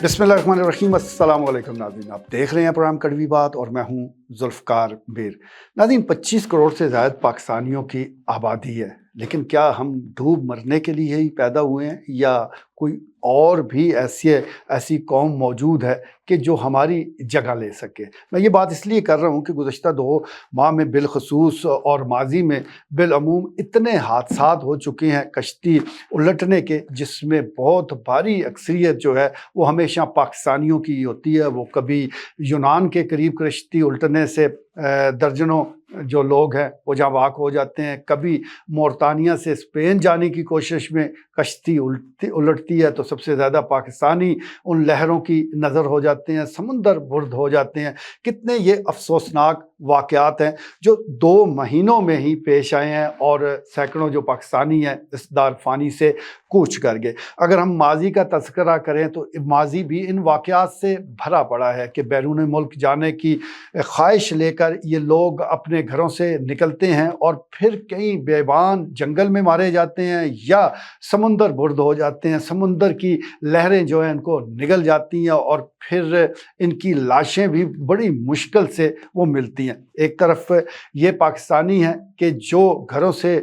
बिस्मिल्लाहिर्रहमानिर्रहीम। अस्सलाम वालेकुम नाज़रीन, आप देख रहे हैं प्रोग्राम कड़वी बात और मैं हूं जुल्फ़कार मीर। नाज़रीन, 25 करोड़ से ज़्यादा पाकिस्तानियों की आबादी है, लेकिन क्या हम डूब मरने के लिए ही पैदा हुए हैं या कोई और भी ऐसी कौम मौजूद है कि जो हमारी जगह ले सके। मैं ये बात इसलिए कर रहा हूँ कि गुज़श्ता 2 माह में बिलखसूस और माजी में बिलअमूम इतने हादसात हो चुके हैं कश्ती उलटने के, जिसमें बहुत भारी अक्सरियत जो है वो हमेशा पाकिस्तानियों की होती है। वो कभी यूनान के करीब कश्ती उल्टने से दर्जनों जो लोग हैं वो जाँ हो जाते हैं, कभी मोरतानिया से स्पेन जाने की कोशिश में कश्ती उलटती है तो सबसे ज़्यादा पाकिस्तानी उन लहरों की नज़र हो जाते हैं, समंदर बुर्द हो जाते हैं। कितने ये अफसोसनाक वाक़यात हैं जो 2 महीनों में ही पेश आए हैं और सैकड़ों जो पाकिस्तानी हैं इस दार फ़ानी से कूच कर गए। अगर हम माजी का तज़किरा करें तो माजी भी इन वाक़यात से भरा पड़ा है कि बैरून मुल्क जाने की ख्वाहिश लेकर ये लोग अपने घरों से निकलते हैं और फिर कहीं बेबान जंगल में मारे जाते हैं या समुंदर बुर्द हो जाते हैं। समुंदर की लहरें जो हैं इनको निगल जाती हैं और फिर इनकी लाशें भी बड़ी मुश्किल से वो मिलती हैं। एक तरफ ये पाकिस्तानी हैं कि जो घरों से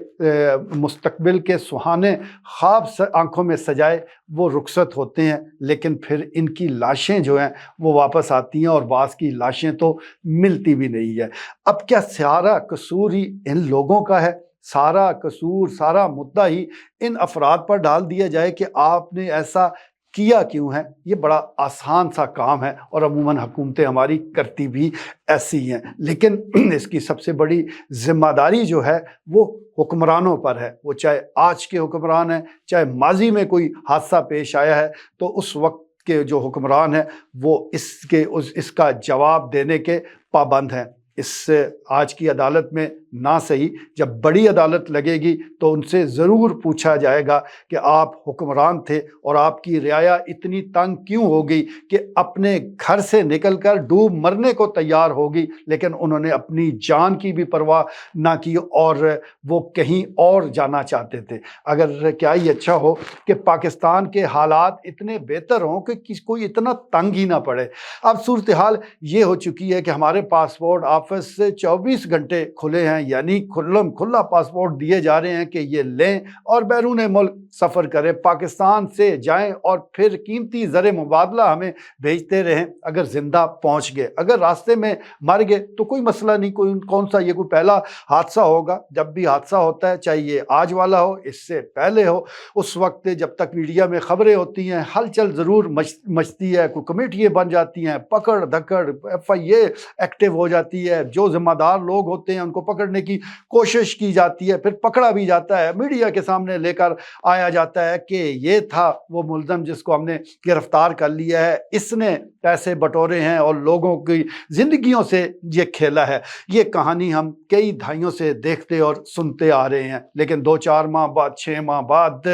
मुस्तकबिल के सुहाने ख्वाब आंखों में सजाए वो रुखसत होते हैं, लेकिन फिर इनकी लाशें जो हैं वो वापस आती हैं और बाज़ की लाशें तो मिलती भी नहीं है। अब क्या सारा कसूर ही इन लोगों का है? सारा कसूर, सारा मुद्दा ही इन अफराद पर डाल दिया जाए कि आपने ऐसा किया क्यों है? ये बड़ा आसान सा काम है और अमूमन हुकूमतें हमारी करती भी ऐसी हैं, लेकिन इसकी सबसे बड़ी ज़िम्मेदारी जो है वो हुक्मरानों पर है। वो चाहे आज के हुक्मरान हैं, चाहे माजी में कोई हादसा पेश आया है तो उस वक्त के जो हुक्मरान हैं वो इसका जवाब देने के पाबंद हैं। इस आज की अदालत में ना सही, जब बड़ी अदालत लगेगी तो उनसे ज़रूर पूछा जाएगा कि आप हुक्मरान थे और आपकी रियाया इतनी तंग क्यों हो गई कि अपने घर से निकलकर डूब मरने को तैयार होगी, लेकिन उन्होंने अपनी जान की भी परवाह ना की और वो कहीं और जाना चाहते थे। अगर क्या ही अच्छा हो कि पाकिस्तान के हालात इतने बेहतर हों कि कोई इतना तंग ही ना पड़े। अब सूरत हाल ये हो चुकी है कि हमारे पासपोर्ट ऑफिस 24 घंटे खुले हैं, यानी खुला पासपोर्ट दिए जा रहे हैं कि ये लें और बैरून मुल्क सफ़र करें, पाकिस्तान से जाएं और फिर कीमती ज़र मुबादला हमें भेजते रहें। अगर ज़िंदा पहुंच गए, अगर रास्ते में मर गए तो कोई मसला नहीं, कौन सा ये कोई पहला हादसा होगा। जब भी हादसा होता है, चाहे ये आज वाला हो, इससे पहले हो, उस वक्त जब तक मीडिया में खबरें होती हैं हलचल ज़रूर मचती है, कोई कमेटियाँ बन जाती हैं, पकड़ धकड़ FIA एक्टिव हो जाती है, जो ज़िम्मेदार लोग होते हैं उनको पकड़ने की कोशिश की जाती है, फिर पकड़ा भी जाता है, मीडिया के सामने लेकर आया जाता है कि ये था वो मुल्ज़म जिसको हमने गिरफ्तार कर लिया है, इसने पैसे बटोरे हैं और लोगों की ज़िंदगियों से ये खेला है। ये कहानी हम कई दहाइयों से देखते और सुनते आ रहे हैं, लेकिन 2-4 माह बाद, 6 माह बाद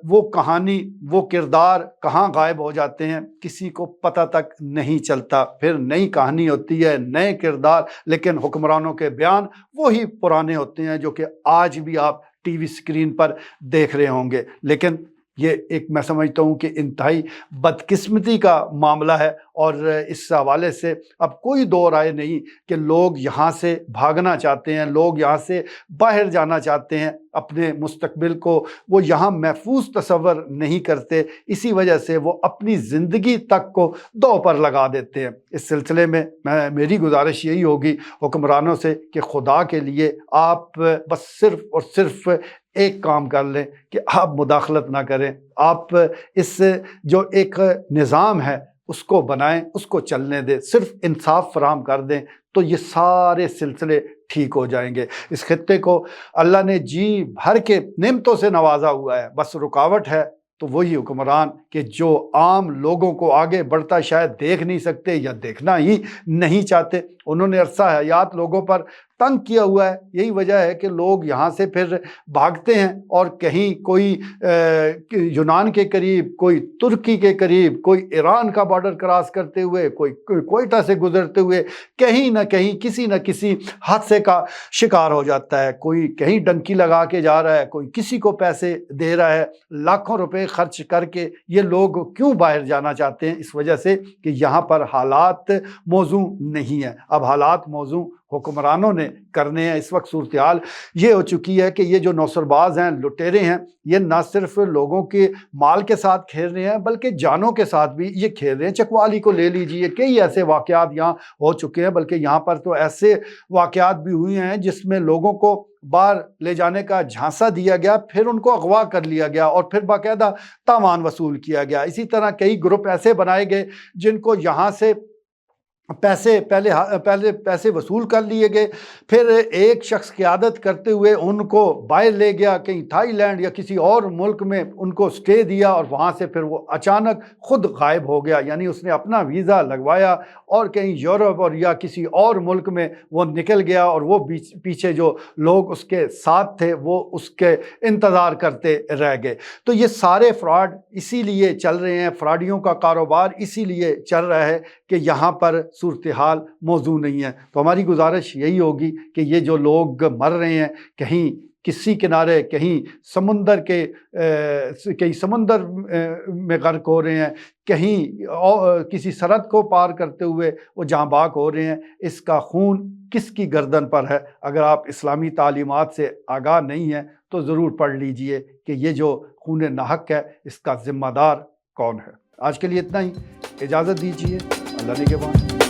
वो कहानी, वो किरदार कहाँ गायब हो जाते हैं किसी को पता तक नहीं चलता। फिर नई कहानी होती है, नए किरदार, लेकिन हुक्मरानों के बयान वही पुराने होते हैं जो कि आज भी आप टीवी स्क्रीन पर देख रहे होंगे। लेकिन ये एक, मैं समझता हूँ कि इंतहाई बदकिस्मती का मामला है और इस हवाले से अब कोई दो राय नहीं कि लोग यहाँ से भागना चाहते हैं, लोग यहाँ से बाहर जाना चाहते हैं, अपने मुस्तकबिल को वो यहाँ महफूज तसव्वुर नहीं करते, इसी वजह से वो अपनी ज़िंदगी तक को दांव पर लगा देते हैं। इस सिलसिले में मेरी गुजारिश यही होगी हुक्मरानों से कि खुदा के लिए आप बस सिर्फ़ और सिर्फ एक काम कर लें कि आप मुदाखलत ना करें, आप इस जो एक निज़ाम है उसको बनाएं, उसको चलने दें, सिर्फ इंसाफ फराहम कर दें तो ये सारे सिलसिले ठीक हो जाएंगे। इस खित्ते को अल्लाह ने जी भर के नेमतों से नवाजा हुआ है, बस रुकावट है तो वही हुक्मरान कि जो आम लोगों को आगे बढ़ता शायद देख नहीं सकते या देखना ही नहीं चाहते, انہوں نے عرصہ حیات لوگوں پر تنگ کیا ہوا ہے۔ یہی وجہ ہے کہ لوگ یہاں سے پھر بھاگتے ہیں اور کہیں کوئی یونان کے قریب، کوئی ترکی کے قریب، کوئی ایران کا بارڈر کراس کرتے ہوئے، کوئی کوئٹہ سے گزرتے ہوئے کہیں نہ کہیں کسی نہ کسی حادثے کا شکار ہو جاتا ہے۔ کوئی کہیں ڈنکی لگا کے جا رہا ہے، کوئی کسی کو پیسے دے رہا ہے۔ لاکھوں روپے خرچ کر کے یہ لوگ کیوں باہر جانا چاہتے ہیں؟ اس وجہ سے کہ یہاں پر حالات موزوں نہیں ہیں۔ اب حالات موزوں حکمرانوں نے کرنے ہیں۔ اس وقت صورتحال یہ ہو چکی ہے کہ یہ جو نوسرباز ہیں، لٹیرے ہیں، یہ نہ صرف لوگوں کے مال کے ساتھ کھیل رہے ہیں بلکہ جانوں کے ساتھ بھی یہ کھیل رہے ہیں۔ چکوالی کو لے لیجئے، کئی ایسے واقعات یہاں ہو چکے ہیں، بلکہ یہاں پر تو ایسے واقعات بھی ہوئے ہیں جس میں لوگوں کو باہر لے جانے کا جھانسا دیا گیا، پھر ان کو اغوا کر لیا گیا اور پھر باقاعدہ تاوان وصول کیا گیا۔ اسی طرح کئی گروپ ایسے بنائے گئے جن کو یہاں سے پہلے پیسے وصول کر لیے گئے، پھر ایک شخص قیادت کرتے ہوئے ان کو باہر لے گیا، کہیں تھائی لینڈ یا کسی اور ملک میں ان کو سٹے دیا، اور وہاں سے پھر وہ اچانک خود غائب ہو گیا۔ یعنی اس نے اپنا ویزا لگوایا اور کہیں یورپ اور یا کسی اور ملک میں وہ نکل گیا، اور وہ پیچھے جو لوگ اس کے ساتھ تھے وہ اس کے انتظار کرتے رہ گئے۔ تو یہ سارے فراڈ اسی لیے چل رہے ہیں، فراڈیوں کا کاروبار اسی لیے چل رہا ہے کہ یہاں پر صورتحال موزوں نہیں ہے۔ تو ہماری گزارش یہی ہوگی کہ یہ جو لوگ مر رہے ہیں، کہیں کسی کنارے، کہیں سمندر میں غرق ہو رہے ہیں، کہیں کسی سرحد کو پار کرتے ہوئے وہ جاں باک ہو رہے ہیں، اس کا خون کس کی گردن پر ہے؟ اگر آپ اسلامی تعلیمات سے آگاہ نہیں ہیں تو ضرور پڑھ لیجئے کہ یہ جو خون ناحق ہے اس کا ذمہ دار کون ہے۔ آج کے لیے اتنا ہی، اجازت دیجیے، اللہ نگہبان۔